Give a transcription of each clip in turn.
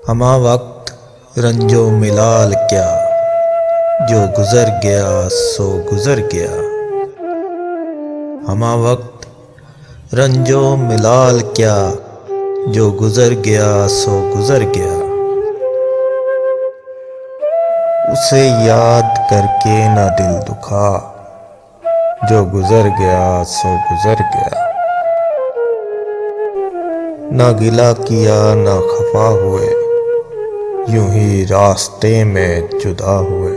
हमा वक्त रंजो मिलाल क्या, जो गुज़र गया सो गुज़र गया। हमा वक्त रंजो मिलाल क्या, जो गुज़र गया सो गुज़र गया। उसे याद करके ना दिल दुखा, जो गुज़र गया सो गुज़र गया। ना गिला किया ना खफा हुए, यूं ही रास्ते में जुदा हुए।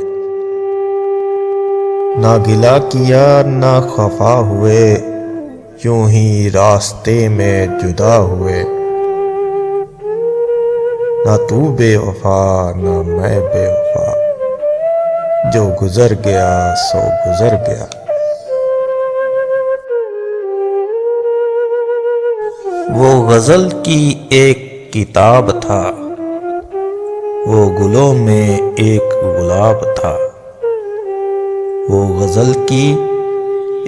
ना गिला किया ना खफा हुए, यूं ही रास्ते में जुदा हुए। ना तू बेवफा ना मैं बेवफा, जो गुज़र गया सो गुज़र गया। वो गज़ल की एक किताब था, वो गुलों में एक गुलाब था। वो गज़ल की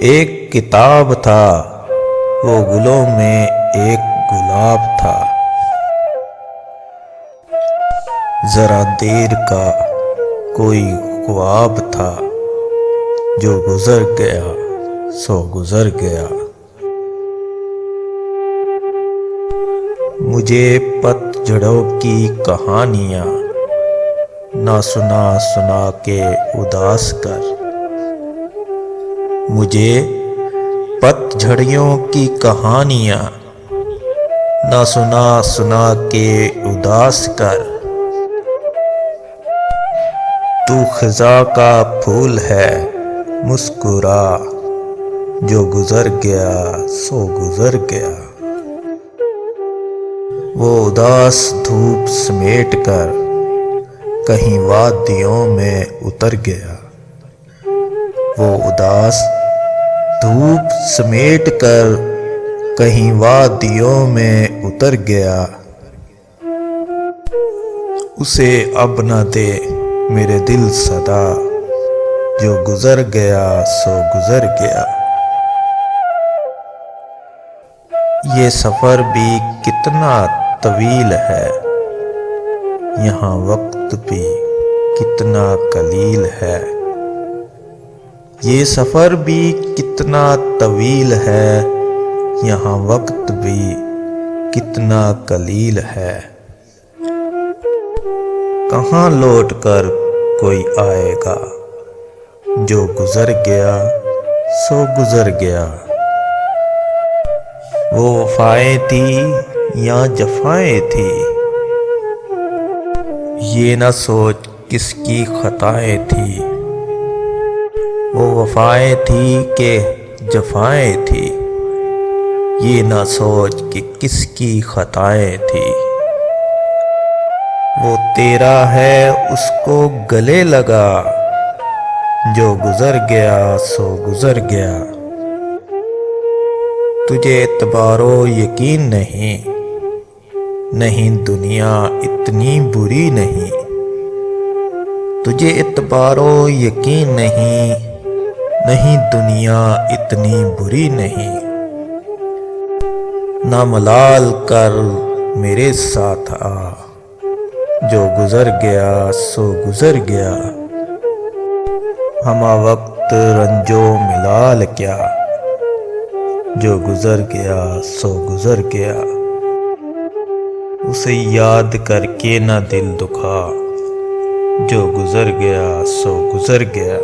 एक किताब था, वो गुलों में एक गुलाब था। ज़रा देर का कोई ख्वाब था, जो गुज़र गया सो गुज़र गया। मुझे पतझड़ों की कहानियाँ ना सुना सुना के उदास कर। मुझे पतझड़ियों की कहानियाँ ना सुना सुना के उदास कर। तू खिज़ा का फूल है मुस्कुरा, जो गुज़र गया सो गुज़र गया। वो उदास धूप समेट कर कहीं वादियों में उतर गया। वो उदास धूप समेट कर कहीं वादियों में उतर गया। उसे अब न दे मेरे दिल सदा, जो गुज़र गया सो गुज़र गया। ये सफ़र भी कितना तवील है, यहाँ वक्त भी कितना कलील है। ये सफ़र भी कितना तवील है, यहाँ वक्त भी कितना कलील है। कहाँ लौट कर कोई आएगा, जो गुज़र गया सो गुज़र गया। वो वफ़ाएं थी या जफ़ाएं थी, ये न सोच किसकी खताएं थी। वो वफ़ाएं थी कि जफ़ाएं थी, ये न सोच कि किसकी खताएं थी। वो तेरा है उसको गले लगा, जो गुज़र गया सो गुज़र गया। तुझे एतबारो यकीन नहीं, नहीं दुनिया इतनी बुरी नहीं। तुझे एतबारो यकीन नहीं, नहीं दुनिया इतनी बुरी नहीं। ना मलाल कर मेरे साथ आ, जो गुज़र गया सो गुज़र गया। हमा वक्त रंजो मिलाल क्या, जो गुज़र गया सो गुज़र गया। उसे याद करके ना दिल दुखा, जो गुज़र गया सो गुज़र गया।